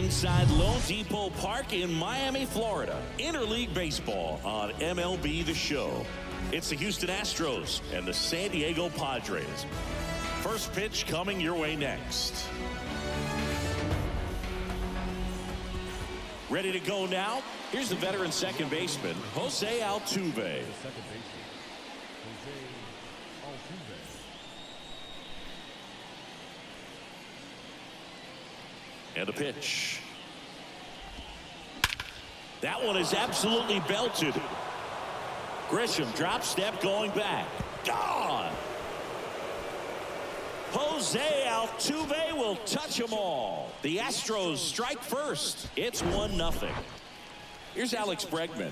inside Lone Depot Park in Miami, Florida. Interleague baseball on MLB The Show. It's the Houston Astros and the San Diego Padres. First pitch coming your way next. Ready to go now? Here's the veteran second baseman, Jose Altuve. And the pitch. That one is absolutely belted. Grisham drop step going back. Gone. Jose Altuve will touch them all. The Astros strike first. It's 1-0. Here's Alex Bregman.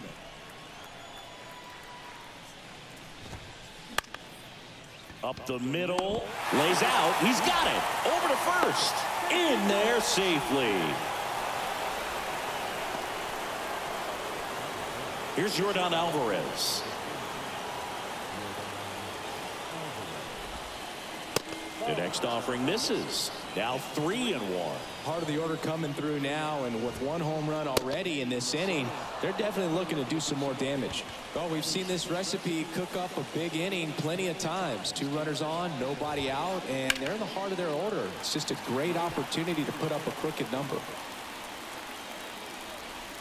Up the middle. Lays out. He's got it. Over to first. In there safely. Here's Yordan Alvarez. The next offering misses. Now 3-1. Part of the order coming through now, and with one home run already in this inning, they're definitely looking to do some more damage. Well, we've seen this recipe cook up a big inning plenty of times. 2 runners on, nobody out, and they're in the heart of their order. It's just a great opportunity to put up a crooked number.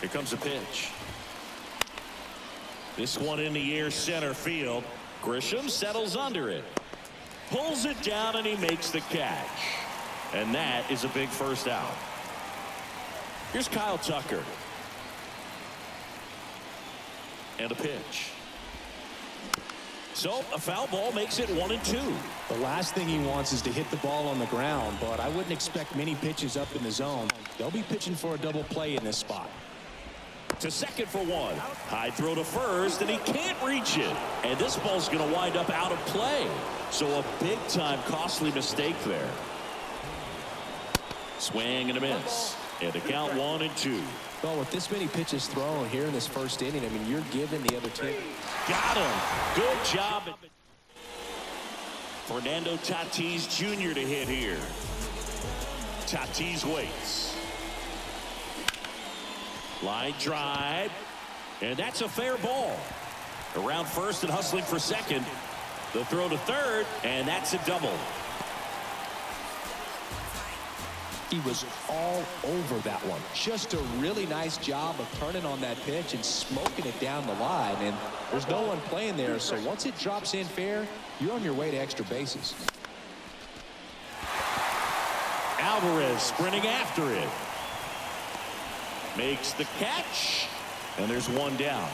Here comes a pitch. This one in the air center field. Grisham settles under it. Pulls it down and he makes the catch. And that is a big first out. Here's Kyle Tucker. And a pitch. So a foul ball makes it 1-2. The last thing he wants is to hit the ball on the ground, but I wouldn't expect many pitches up in the zone. They'll be pitching for a double play in this spot. To second for 1. High throw to first, and he can't reach it. And this ball's going to wind up out of play. So a big-time costly mistake there. Swing and a miss. And the count 1-2. Well, with this many pitches thrown here in this first inning, I mean, you're giving the other team. Got him. Good job. Fernando Tatis Jr. to hit here. Tatis waits. Line drive. And that's a fair ball. Around first and hustling for second. The throw to third, and that's a double. He was all over that one. Just a really nice job of turning on that pitch and smoking it down the line. And there's no one playing there, so once it drops in fair, you're on your way to extra bases. Alvarez sprinting after it. Makes the catch, and there's one down.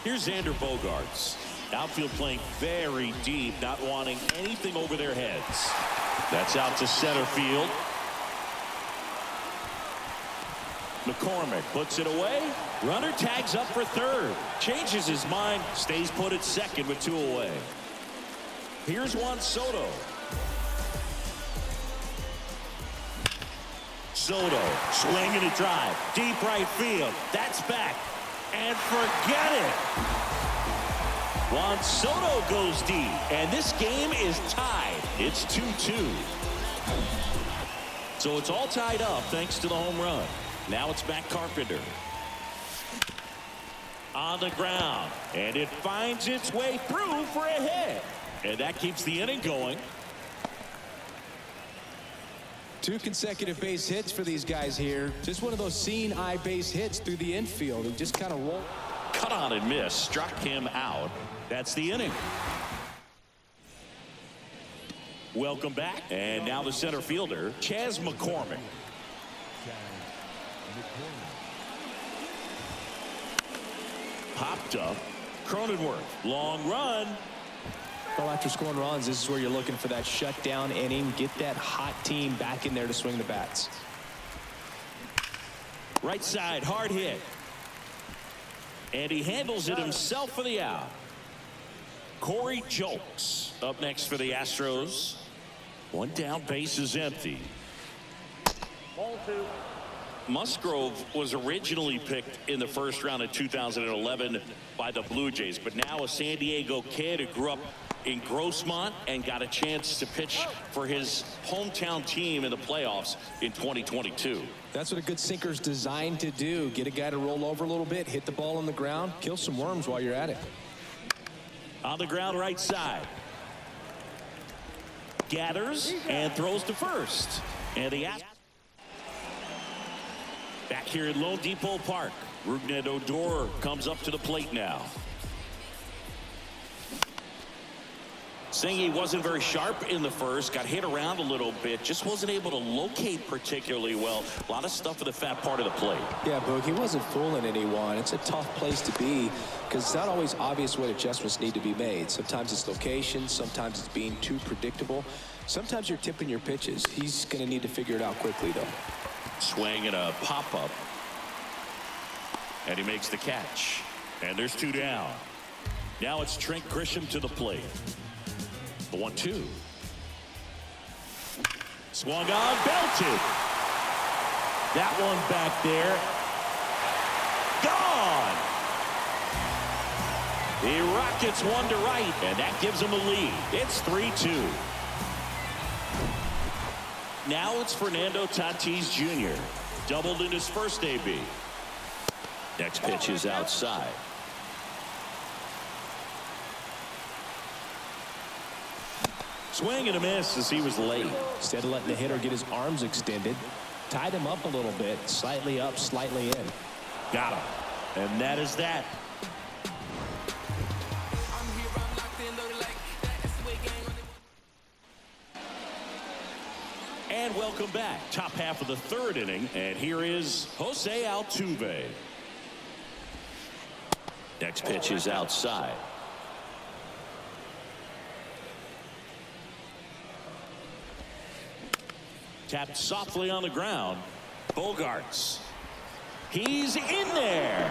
Here's Xander Bogaerts. Outfield playing very deep, not wanting anything over their heads. That's out to center field. McCormick puts it away. Runner tags up for third. Changes his mind, stays put at second with 2 away. Here's Juan Soto. Soto swinging a drive. Deep right field. That's back. And forget it. Juan Soto goes deep. And this game is tied. It's 2-2. So it's all tied up thanks to the home run. Now it's Matt Carpenter. On the ground. And it finds its way through for a hit. And that keeps the inning going. 2 consecutive base hits for these guys here. Just one of those seeing eye base hits through the infield. He just kind of rolled. Cut on and miss. Struck him out. That's the inning. Welcome back. And now the center fielder, Chas McCormick. Popped up. Cronenworth. Long run. Well, after scoring runs, this is where you're looking for that shutdown inning. Get that hot team back in there to swing the bats. Right side, hard hit. And he handles it himself for the out. Corey Julks up next for the Astros. One down, base is empty. Ball 2. Musgrove was originally picked in the first round of 2011 by the Blue Jays, but now a San Diego kid who grew up in Grossmont and got a chance to pitch for his hometown team in the playoffs in 2022. That's what a good sinker's designed to do. Get a guy to roll over a little bit, hit the ball on the ground, kill some worms while you're at it. On the ground right side. Gathers and throws to first. And the back here at Lone Depot Park. Rougned Odor comes up to the plate now. Singy wasn't very sharp in the first, got hit around a little bit, just wasn't able to locate particularly well. A lot of stuff in the fat part of the plate. Yeah, Boog, he wasn't fooling anyone. It's a tough place to be because it's not always obvious what adjustments need to be made. Sometimes it's location, sometimes it's being too predictable. Sometimes you're tipping your pitches. He's going to need to figure it out quickly, though. Swing and a pop-up. And he makes the catch. And there's 2 down. Now it's Trent Grisham to the plate. The 1-2. Swung on, belted. That one back there. Gone. The Rockets 1 to right, and that gives them a lead. It's 3-2. Now it's Fernando Tatis Jr. Doubled in his first AB. Next pitch is outside. Swing and a miss as he was late. Instead of letting the hitter get his arms extended, tied him up a little bit, slightly up, slightly in. Got him. And that is that. And welcome back. Top half of the 3rd inning. And here is Jose Altuve. Next pitch is outside. Tapped softly on the ground. Bogaerts. He's in there.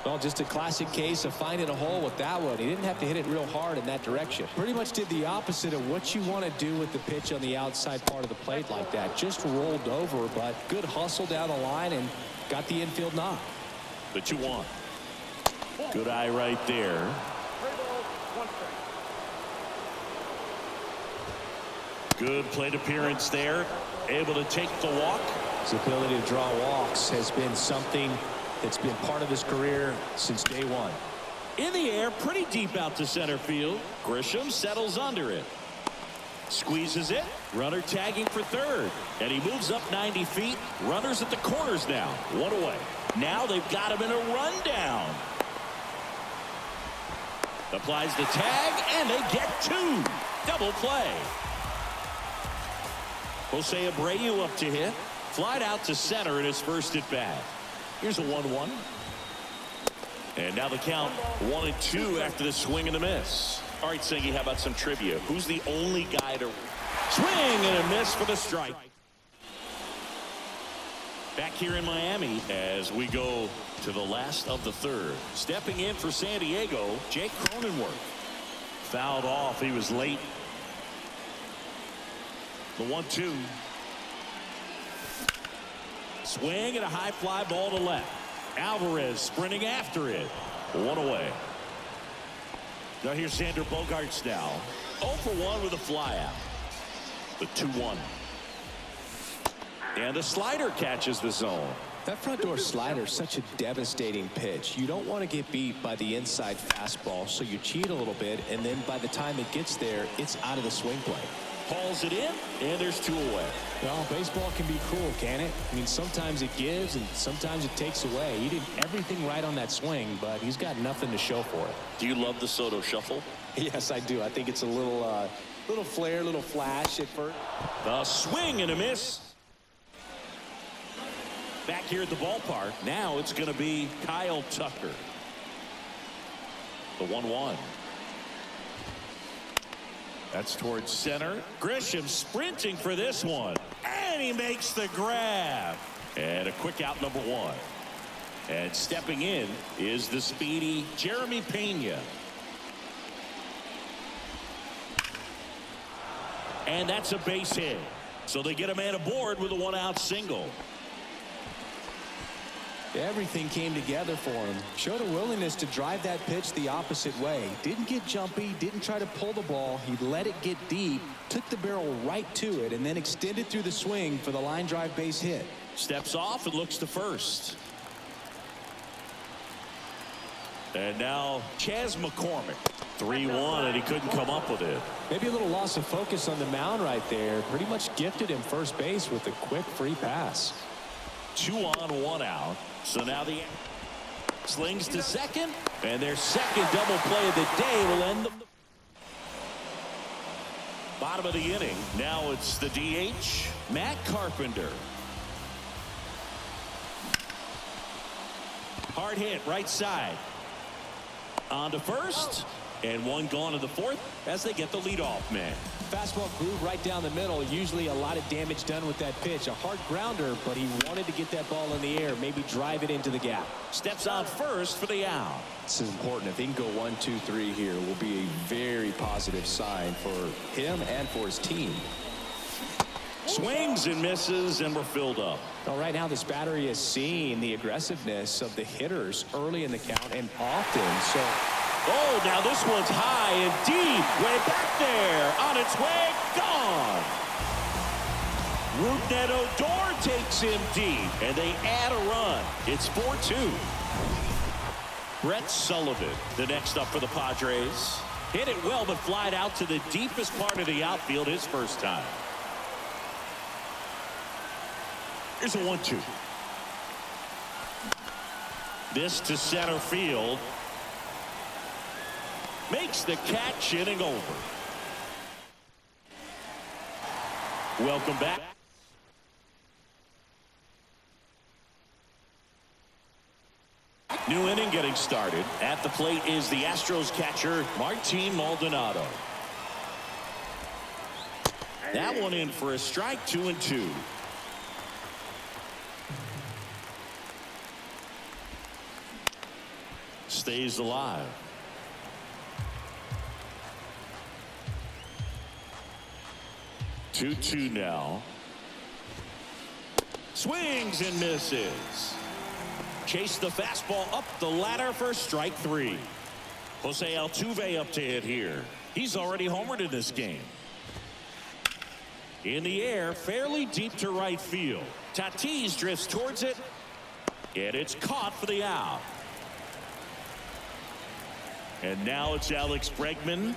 Well, just a classic case of finding a hole with that one. He didn't have to hit it real hard in that direction. Pretty much did the opposite of what you want to do with the pitch on the outside part of the plate like that. Just rolled over, but good hustle down the line and got the infield knock. The 2-1. Good eye right there. Good plate appearance there. Able to take the walk. His ability to draw walks has been something that's been part of his career since day one. In the air, pretty deep out to center field. Grisham settles under it. Squeezes it. Runner tagging for third. And he moves up 90 feet. Runners at the corners now. 1 away. Now they've got him in a rundown. Applies the tag, and they get 2. Double play. Jose Abreu up to hit. Flied out to center in his first at bat. Here's a 1-1. And now the count 1-2 after the swing and the miss. All right, Singy, how about some trivia? Who's the only guy to swing and a miss for the strike? Back here in Miami as we go to the last of the 3rd. Stepping in for San Diego, Jake Cronenworth. Fouled off. He was late. The 1-2. Swing and a high fly ball to left. Alvarez sprinting after it. 1 away. Now here's Xander Bogaerts now. 0 for 1 with a fly out. The 2-1. And the slider catches the zone. That front door slider is such a devastating pitch. You don't want to get beat by the inside fastball, so you cheat a little bit, and then by the time it gets there, it's out of the swing play. Hauls it in, and there's 2 away. Well, baseball can be cruel, can it? I mean, sometimes it gives, and sometimes it takes away. He did everything right on that swing, but he's got nothing to show for it. Do you love the Soto shuffle? Yes, I do. I think it's a little flair, little flash at first. The swing and a miss. Back here at the ballpark, now it's going to be Kyle Tucker. The 1-1. That's towards center. Grisham sprinting for this one. And he makes the grab. And a quick out, number 1. And stepping in is the speedy Jeremy Pena. And that's a base hit. So they get a man aboard with a 1-out single. Everything came together for him. Showed a willingness to drive that pitch the opposite way. Didn't get jumpy, didn't try to pull the ball. He let it get deep, took the barrel right to it, and then extended through the swing for the line drive base hit. Steps off and looks to first. And now Chas McCormick. 3-1, and he couldn't come up with it. Maybe a little loss of focus on the mound right there. Pretty much gifted him first base with a quick free pass. 2 on, 1 out. So now the slings to second, and their second double play of the day will end the bottom of the inning. Now it's the DH, Matt Carpenter. Hard hit right side. On to first, and one gone to the fourth as they get the leadoff man. Fastball groove right down the middle. Usually a lot of damage done with that pitch. A hard grounder, but he wanted to get that ball in the air, maybe drive it into the gap. Steps on first for the out. This is important. If he can go 1, 2, 3 here, will be a very positive sign for him and for his team. Swings and misses, and we're filled up. Well, right now this battery is seeing the aggressiveness of the hitters early in the count and often. So, oh, now this one's high and deep, way back there, on its way, gone. Rougned Odor takes him deep, and they add a run. It's 4-2. Brett Sullivan, the next up for the Padres. Hit it well, but flied out to the deepest part of the outfield his first time. Here's a 1-2. This to center field. Makes the catch, inning over. Welcome back. New inning getting started. At the plate is the Astros catcher, Martin Maldonado. That one in for a strike, 2-2. Stays alive. 2-2 now. Swings and misses. Chase the fastball up the ladder for strike 3. Jose Altuve up to hit here. He's already homered in this game. In the air, fairly deep to right field. Tatis drifts towards it, and it's caught for the out. And now it's Alex Bregman.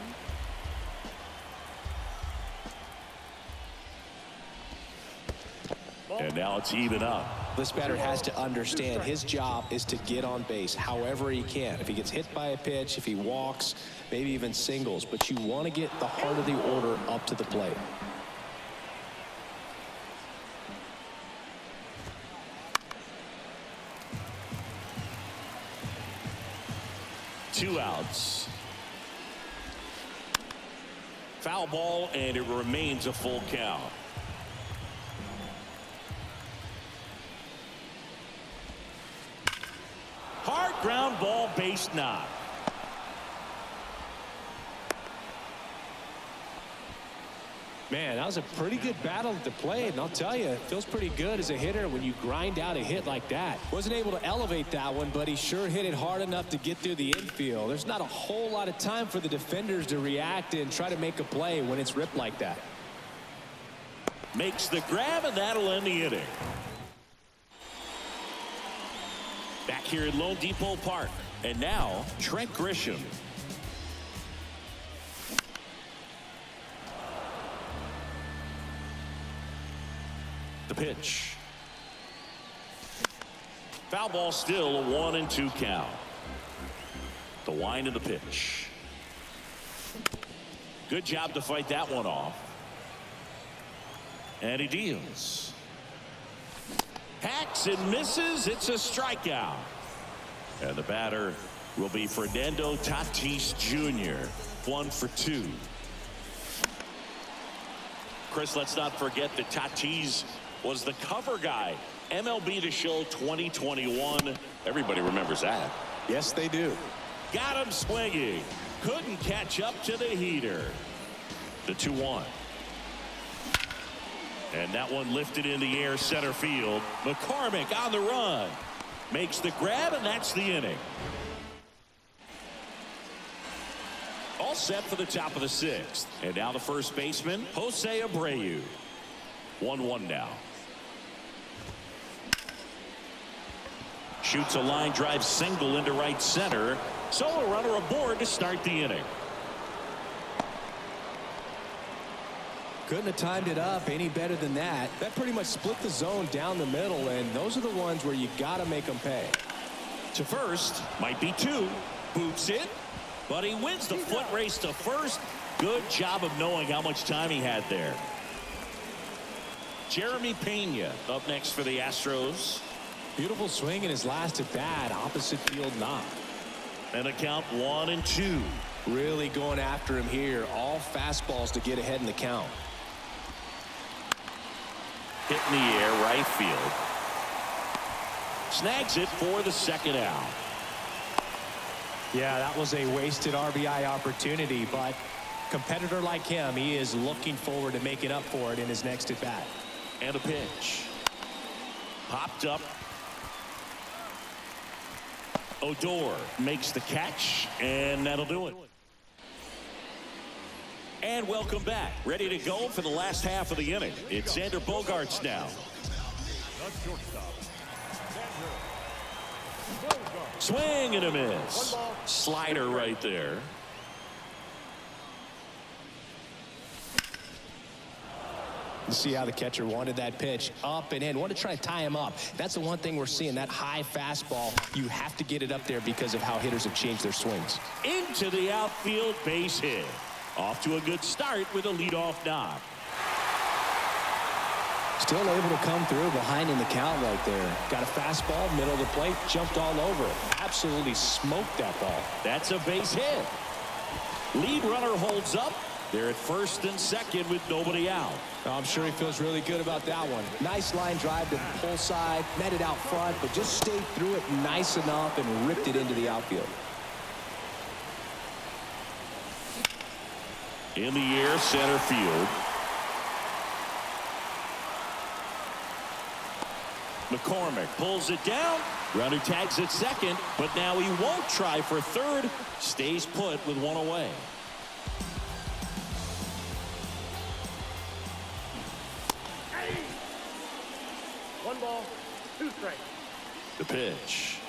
And now it's even up. This batter has to understand his job is to get on base however he can. If he gets hit by a pitch, if he walks, maybe even singles, but you want to get the heart of the order up to the plate. Two outs. Foul ball, and it remains a full count. Hard ground ball, base knock. Man, that was a pretty good battle at the plate, and I'll tell you, it feels pretty good as a hitter when you grind out a hit like that. Wasn't able to elevate that one, but he sure hit it hard enough to get through the infield. There's not a whole lot of time for the defenders to react and try to make a play when it's ripped like that. Makes the grab, and that'll end the inning. Back here at Lone Depot Park, and now Trent Grisham. The pitch. Foul ball, still a 1-2 count. The wind of the pitch. Good job to fight that one off. And he deals. Hacks and misses. It's a strikeout. And the batter will be Fernando Tatis Jr. 1 for 2. Chris, let's not forget that Tatis was the cover guy. MLB The Show 2021. Everybody remembers that. Yes, they do. Got him swinging. Couldn't catch up to the heater. The 2-1. And that one lifted in the air, center field. McCormick on the run. Makes the grab, and that's the inning. All set for the top of the sixth. And now the first baseman, Jose Abreu. 1-1 now. Shoots a line drive single into right center. So a runner aboard to start the inning. Couldn't have timed it up any better than that. That pretty much split the zone down the middle, and those are the ones where you got to make them pay. To first, might be two. Boots it, but he wins the foot race to first. Good job of knowing how much time he had there. Jeremy Pena up next for the Astros. Beautiful swing in his last at bat, opposite field knock. And a count 1-2. Really going after him here. All fastballs to get ahead in the count. Hit in the air, right field. Snags it for the second out. Yeah, that was a wasted RBI opportunity, but competitor like him, he is looking forward to making up for it in his next at bat. And a pitch. Popped up. Odor makes the catch, and that'll do it. And welcome back. Ready to go for the last half of the inning. It's Xander Bogaerts now. Swing and a miss. Slider right there. You see how the catcher wanted that pitch up and in. Wanted to try to tie him up. That's the one thing we're seeing, that high fastball. You have to get it up there because of how hitters have changed their swings. Into the outfield, base hit. Off to a good start with a leadoff knock. Still able to come through behind in the count right there. Got a fastball, middle of the plate, jumped all over it. Absolutely smoked that ball. That's a base hit. Lead runner holds up. They're at first and second with nobody out. I'm sure he feels really good about that one. Nice line drive to the pull side, met it out front, but just stayed through it nice enough and ripped it into the outfield. In the air, center field. McCormick pulls it down. Runner tags at second, but now he won't try for third. Stays put with one away. One ball, two strikes. The pitch.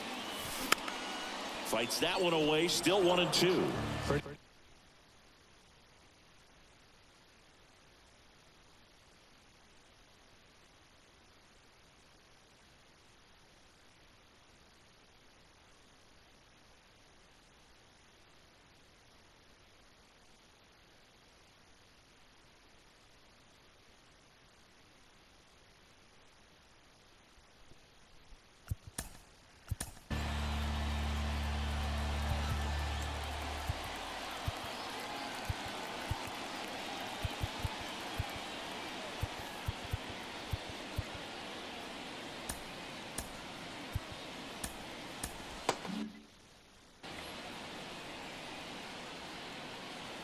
Fights that one away, still 1-2.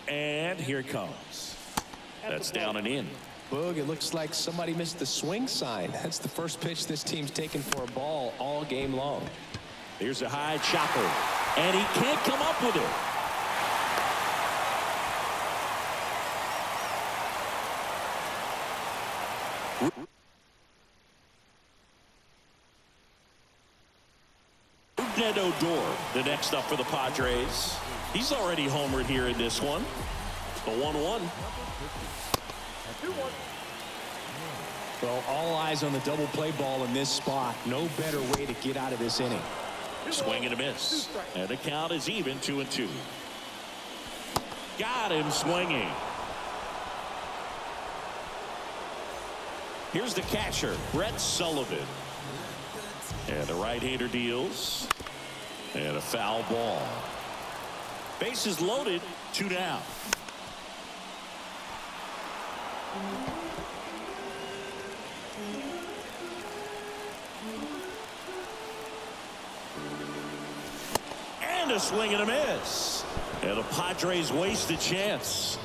And here it comes. That's down and in. Boog, it looks like somebody missed the swing sign. That's the first pitch this team's taken for a ball all game long. Here's a high chopper, and he can't come up with it. Ned Odor, the next up for the Padres. He's already homered here in this one. A 1-1. Well, all eyes on the double play ball in this spot. No better way to get out of this inning. Swing and a miss. And the count is even, 2-2. Got him swinging. Here's the catcher, Brett Sullivan. And the right-hander deals. And a foul ball. Bases loaded, 2 down. And a swing and a miss. And the Padres waste a chance.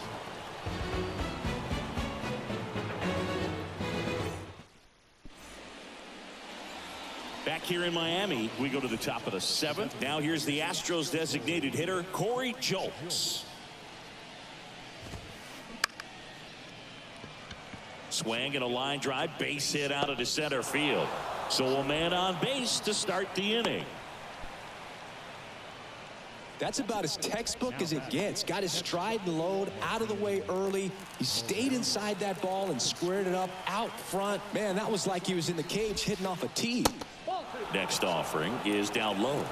Back here in Miami, we go to the top of the 7th. Now here's the Astros designated hitter, Corey Julks. Swing and a line drive, base hit out of the center field. So a man on base to start the inning. That's about as textbook as it gets. Got his stride and load out of the way early. He stayed inside that ball and squared it up out front. Man, that was like he was in the cage hitting off a tee. Next offering is down low.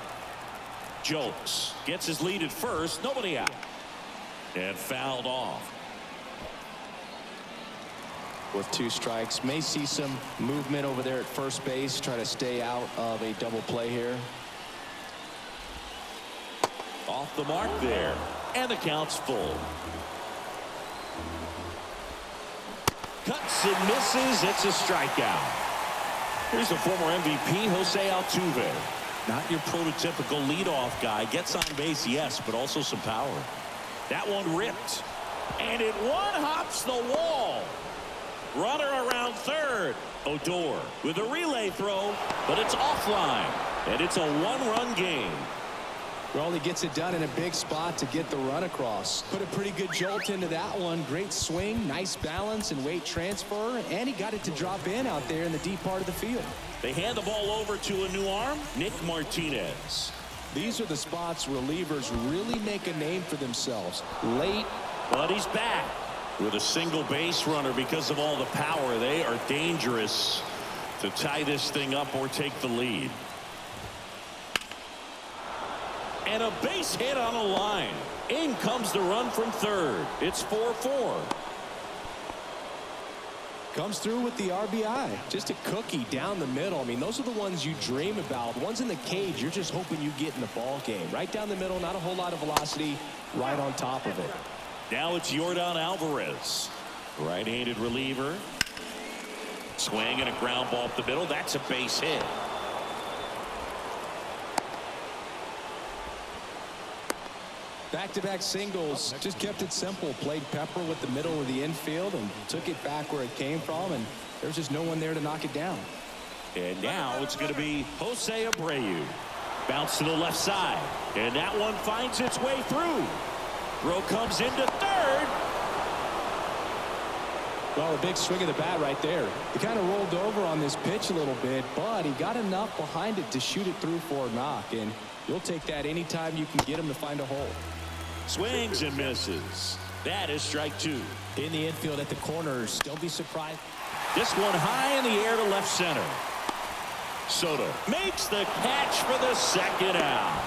Julks gets his lead at first. Nobody out. And fouled off. With 2 strikes, may see some movement over there at first base. Try to stay out of a double play here. Off the mark there. And the count's full. Cuts and misses. It's a strikeout. Here's the former MVP, Jose Altuve. Not your prototypical leadoff guy. Gets on base, yes, but also some power. That one ripped. And it one-hops the wall. Runner around third. Odor with a relay throw, but it's offline. And it's a 1-run game. Well, he gets it done in a big spot to get the run across. Put a pretty good jolt into that one. Great swing, nice balance and weight transfer, and he got it to drop in out there in the deep part of the field. They hand the ball over to a new arm, Nick Martinez. These are the spots relievers really make a name for themselves. Late. But he's back with a single base runner because of all the power. They are dangerous to tie this thing up or take the lead. And a base hit on a line. In comes the run from third. It's 4-4. Comes through with the RBI. Just a cookie down the middle. I mean, those are the ones you dream about. The ones in the cage, you're just hoping you get in the ball game. Right down the middle, not a whole lot of velocity, right on top of it. Now it's Yordan Alvarez. Right-handed reliever. Swing and a ground ball up the middle. That's a base hit. Back-to-back singles, just kept it simple. Played pepper with the middle of the infield and took it back where it came from, and there's just no one there to knock it down. And now it's going to be Jose Abreu. Bounce to the left side, and that one finds its way through. Throw comes into third. Well, a big swing of the bat right there. He kind of rolled over on this pitch a little bit, but he got enough behind it to shoot it through for a knock, and you'll take that anytime you can get him to find a hole. Swings and misses. That is strike 2. In the infield at the corners. Don't be surprised. This one high in the air to left center. Soto makes the catch for the second out.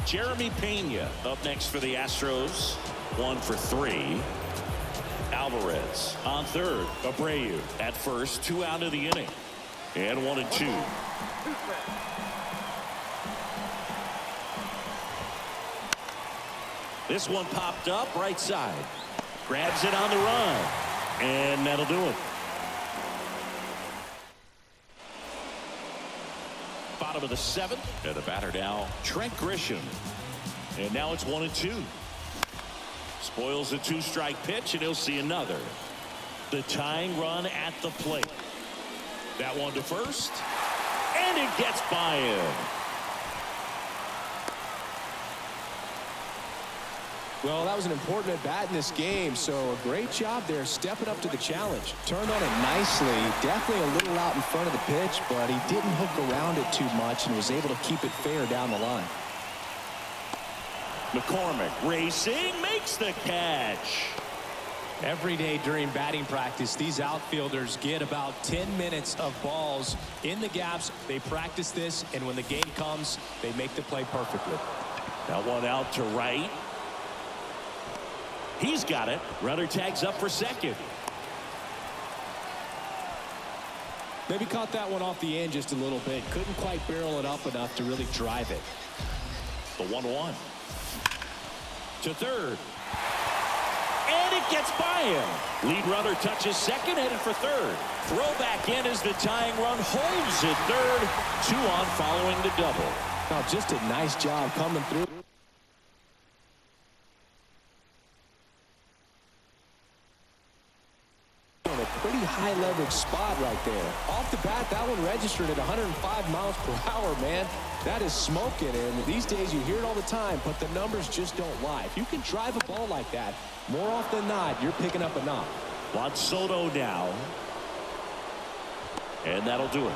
Jeremy Pena up next for the Astros. 1 for 3. Alvarez on third. Abreu at first. 2 out of the inning. And 1-2. This one popped up right side. Grabs it on the run. And that'll do it. Bottom of the 7th. And the batter now, Trent Grisham. And now it's 1-2. Spoils a 2-strike pitch, and he'll see another. The tying run at the plate. That one to first. And it gets by him. Well, that was an important at bat in this game, so a great job there stepping up to the challenge. Turned on it nicely, definitely a little out in front of the pitch, but he didn't hook around it too much and was able to keep it fair down the line. McCormick racing, makes the catch. Every day during batting practice, these outfielders get about 10 minutes of balls in the gaps. They practice this, and when the game comes, they make the play perfectly. That one out to right. He's got it. Runner tags up for second. Maybe caught that one off the end just a little bit. Couldn't quite barrel it up enough to really drive it. The 1-1. To third. And it gets by him. Lead runner touches second, headed for third. Throw back in as the tying run holds it third. 2 on following the double. Now just a nice job coming through. A pretty high leverage spot right there. Off the bat, that one registered at 105 miles per hour, man. That is smoking, and these days you hear it all the time, but the numbers just don't lie. If you can drive a ball like that, more often than not, you're picking up a knock. Juan Soto now. And that'll do it.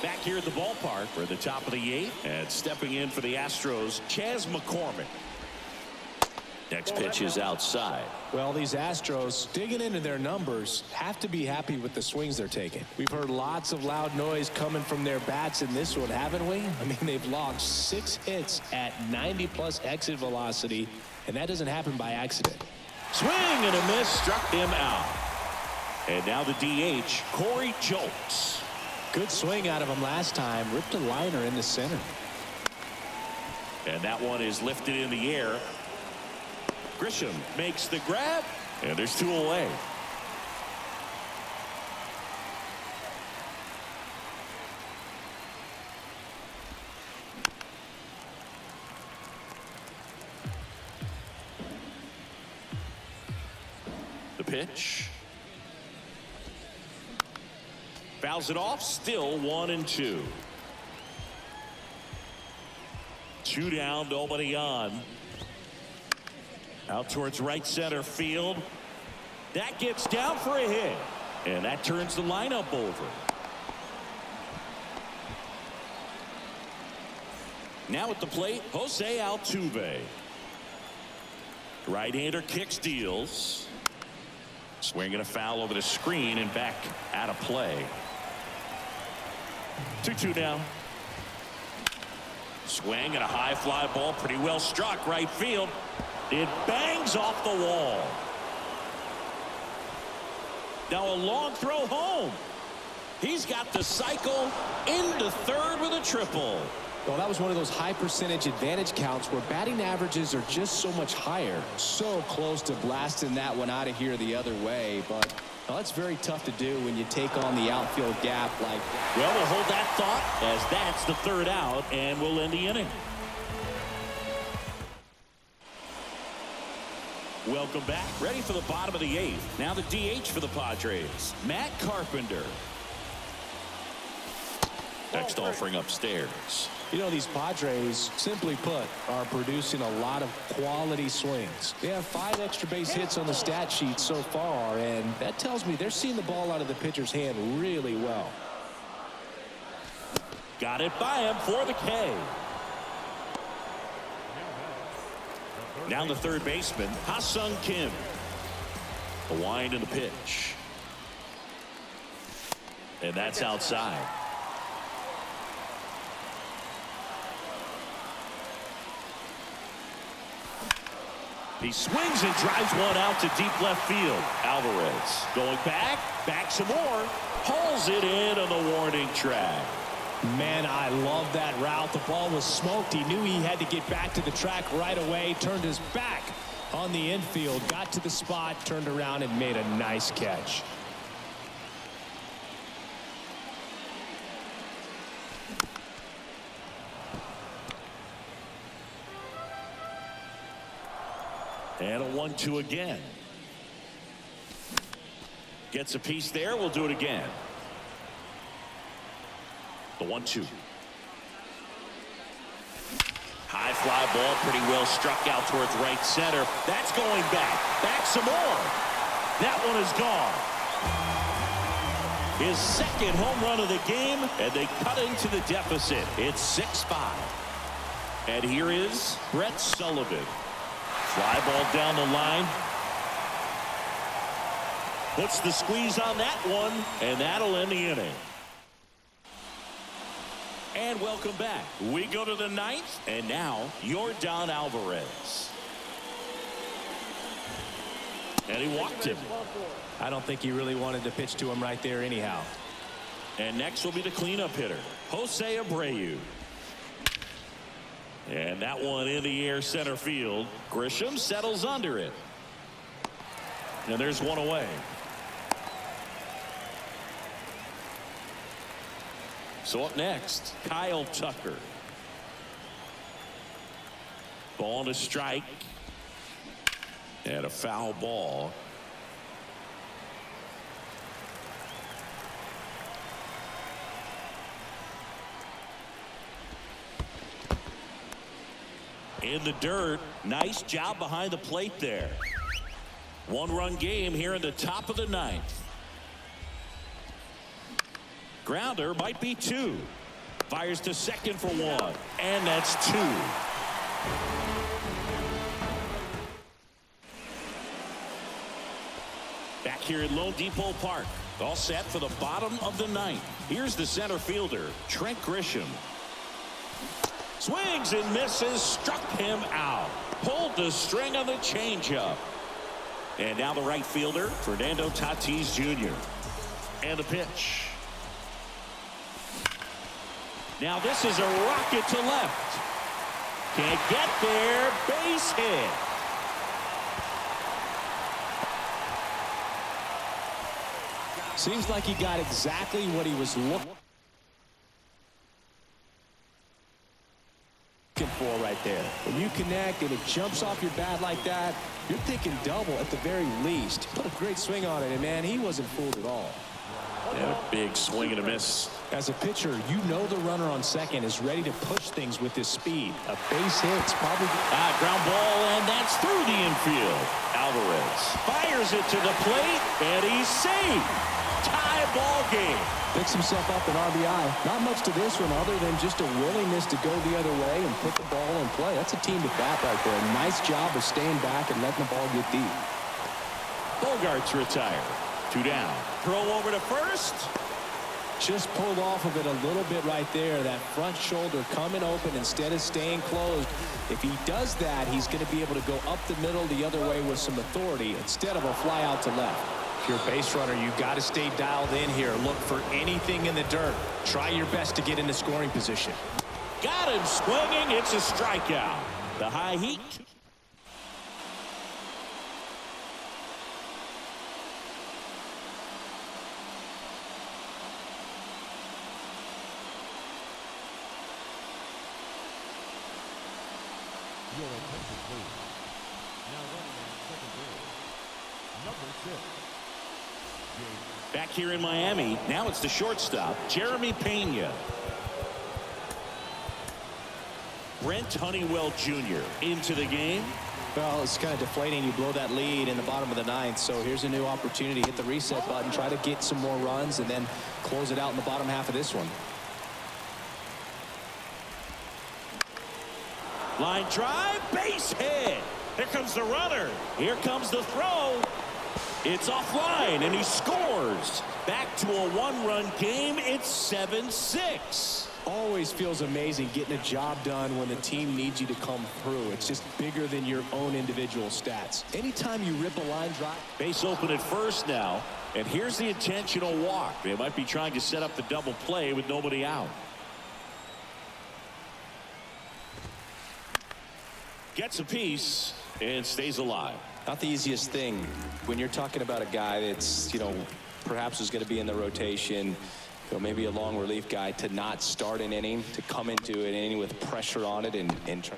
Back here at the ballpark, we're at the top of the 8th, and stepping in for the Astros, Chas McCormick. Next pitch is outside. Well, these Astros, digging into their numbers, have to be happy with the swings they're taking. We've heard lots of loud noise coming from their bats in this one, haven't we? I mean, they've logged 6 hits at 90+ exit velocity, and that doesn't happen by accident. Swing and a miss, struck him out. And now the DH, Corey Julks. Good swing out of him last time. Ripped a liner in the center. And that one is lifted in the air. Grisham makes the grab, and there's 2 away. The pitch. Fouls it off, still 1-2. 2 down, nobody on. Out towards right center field. That gets down for a hit. And that turns the lineup over. Now at the plate, Jose Altuve. Right-hander kicks, deals. Swinging a foul over the screen and back out of play. 2-2 now. Swing and a high fly ball, pretty well struck right field. It bangs off the wall. Now a long throw home. He's got the cycle into third with a triple. Well, that was one of those high percentage advantage counts where batting averages are just so much higher. So close to blasting that one out of here the other way, but well, that's very tough to do when you take on the outfield gap like that. Well, we'll hold that thought as that's the 3rd out, and we'll end the inning. Welcome back. Ready for the bottom of the 8th. Now the DH for the Padres, Matt Carpenter. Next offering upstairs. You know, these Padres, simply put, are producing a lot of quality swings. They have 5 extra base hits on the stat sheet so far, and that tells me they're seeing the ball out of the pitcher's hand really well. Got it by him for the K. Now the third baseman, Ha-Sung Kim. The wind and the pitch. And that's outside. He swings and drives one out to deep left field. Alvarez going back some more. Pulls it in on the warning track. Man, I love that route. The ball was smoked. He knew he had to get back to the track right away. Turned his back on the infield. Got to the spot, turned around, and made a nice catch. And a 1-2 again. Gets a piece there. We'll do it again. The 1-2. High fly ball, pretty well struck out towards right center. That's going back. Back some more. That one is gone. His 2nd home run of the game, and they cut into the deficit. It's 6-5. And here is Brett Sullivan. Fly ball down the line. Puts the squeeze on that one, and that'll end the inning. And welcome back. We go to the 9th, and now Yordan Alvarez. And he walked him. I don't think he really wanted to pitch to him right there anyhow. And next will be the cleanup hitter, Jose Abreu. And that one in the air center field. Grisham settles under it. And there's one away. So up next, Kyle Tucker. Ball and a strike. And a foul ball. In the dirt. Nice job behind the plate there. One-run game here in the top of the ninth. Grounder might be two. Fires to second for one. And that's two. Back here at Lone Depot Park. All set for the bottom of the ninth. Here's the center fielder, Trent Grisham. Swings and misses. Struck him out. Pulled the string on the changeup. And now the right fielder, Fernando Tatis Jr. And the pitch. Now this is a rocket to left. Can't get there. Base hit. Seems like he got exactly what he was looking for right there. When you connect and it jumps off your bat like that, you're thinking double at the very least. Put a great swing on it, and man, he wasn't fooled at all. And a big swing and a miss. As a pitcher, you know the runner on second is ready to push things with his speed. A base hit's probably Ground ball, and that's through the infield. Alvarez fires it to the plate, and he's safe. Tie ball game. Picks himself up an RBI. Not much to this one other than just a willingness to go the other way and put the ball in play. That's a team to bat right there. Nice job of staying back and letting the ball get deep. Bogarts retire. Two down. Throw over to first. Just pulled off of it a little bit right there. That front shoulder coming open instead of staying closed. If he does that, he's going to be able to go up the middle the other way with some authority instead of a fly out to left. If you're a base runner, you've got to stay dialed in here. Look for anything in the dirt. Try your best to get into scoring position. Got him swinging. It's a strikeout. The high heat. Your attention, please. Now running at second base, number 6. Back here in Miami, now it's the shortstop, Jeremy Pena. Brent Honeywell Jr. into the game. Well, it's kind of deflating. You blow that lead in the bottom of the ninth. So here's a new opportunity. Hit the reset button, try to get some more runs, and then close it out in the bottom half of this one. Line drive, base hit. Here comes the runner. Here comes the throw. It's offline, and he scores. Back to a one-run game. It's 7-6. Always feels amazing getting a job done when the team needs you to come through. It's just bigger than your own individual stats. Anytime you rip a line drive. Base open at first now, and here's the intentional walk. They might be trying to set up the double play with nobody out. Gets a piece and stays alive. Not the easiest thing when you're talking about a guy that's, perhaps is going to be in the rotation, maybe a long relief guy, to not start an inning, to come into an inning with pressure on it and try.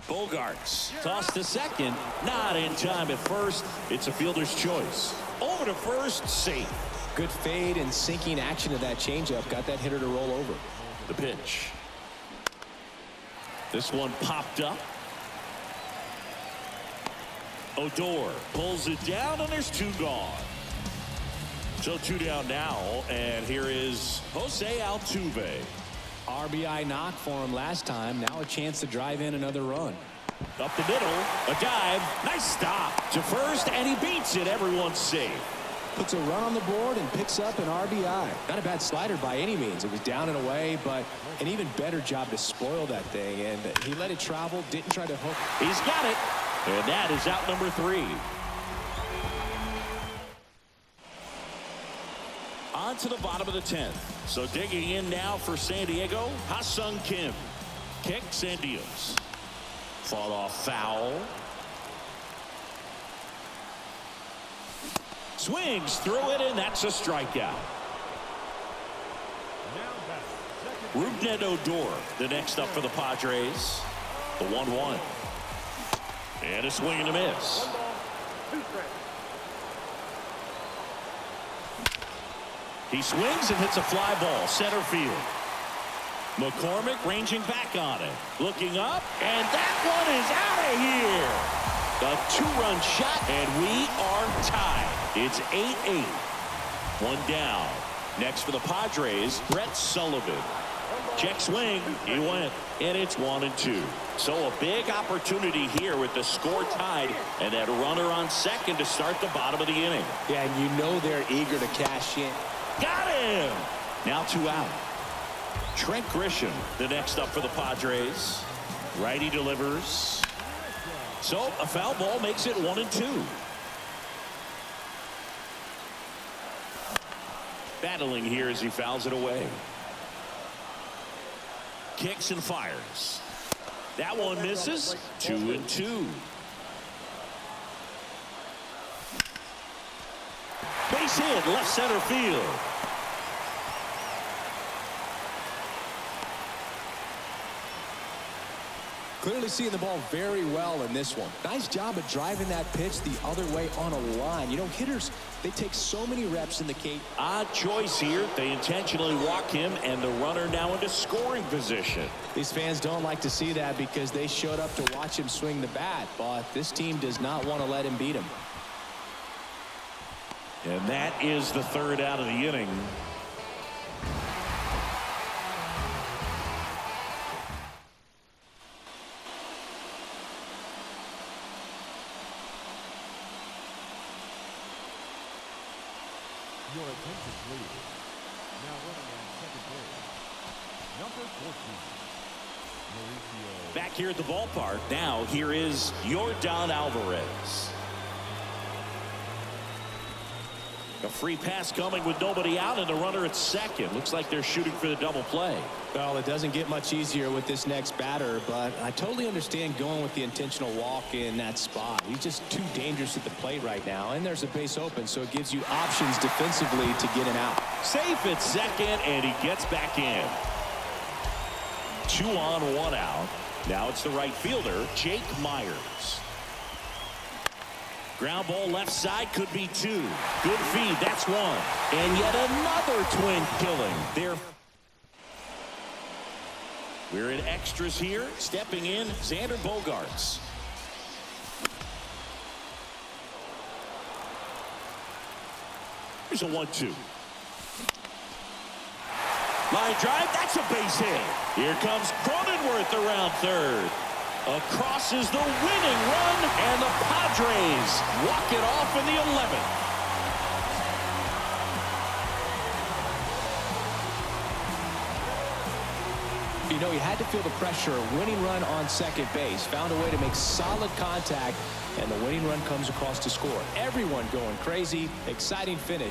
Bogarts tossed to second, not in time at first. It's a fielder's choice. Over to first, safe. Good fade and sinking action of that changeup got that hitter to roll over. The pitch. This one popped up. Odor pulls it down, and there's two gone. So two down now, and here is Jose Altuve. RBI knock for him last time. Now a chance to drive in another run. Up the middle, a dive, nice stop to first, and he beats it. Everyone's safe. Puts a run on the board and picks up an RBI. Not a bad slider by any means. It was down and away, but an even better job to spoil that thing. And he let it travel, didn't try to hook. He's got it, and that is out number 3. On to the bottom of the 10th. So digging in now for San Diego, Ha-Sung Kim. Kicks and deals. Fought off foul. Swings through it, and that's a strikeout. Rougned Odor, the next up for the Padres. The 1-1. And a swing and a miss. 1 ball, 2 strikes. He swings and hits a fly ball center field. McCormick ranging back on it. Looking up, and that one is out of here. A 2-run shot, and we are tied. It's 8-8. 1 down. Next for the Padres, Brett Sullivan. Check swing. He went. And it's 1-2. So a big opportunity here with the score tied and that runner on second to start the bottom of the inning. Yeah, and you know they're eager to cash in. Got him. Now 2 out. Trent Grisham, the next up for the Padres. Righty delivers. So a foul ball makes it 1-2. Battling here as he fouls it away. Kicks and fires. That one misses. 2-2. Base hit, left center field. Clearly seeing the ball very well in this one. Nice job of driving that pitch the other way on a line. You know, hitters, they take so many reps in the cage. Odd choice here. They intentionally walk him, and the runner now into scoring position. These fans don't like to see that because they showed up to watch him swing the bat, but this team does not want to let him beat him. And that is the 3rd out of the inning. Your attention, please. Now running at second base, number 14, Mauricio. Back here at the ballpark, now here is Yordan Alvarez. A free pass coming with nobody out and the runner at second. Looks like they're shooting for the double play. Well, it doesn't get much easier with this next batter, but I totally understand going with the intentional walk in that spot. He's just too dangerous at the plate right now, and there's a base open, so it gives you options defensively to get him out. Safe at second, and he gets back in. 2 on, 1 out. Now it's the right fielder, Jake Myers. Ground ball left side, could be 2. Good feed, that's 1. And yet another twin killing. We're in extras here. Stepping in, Xander Bogaerts. Here's a 1-2. Line drive, that's a base hit. Here comes Cronenworth around third. Across is the winning run, and the Padres walk it off in the 11th. You know, he had to feel the pressure. Winning run on second base. Found a way to make solid contact, and the winning run comes across to score. Everyone going crazy. Exciting finish.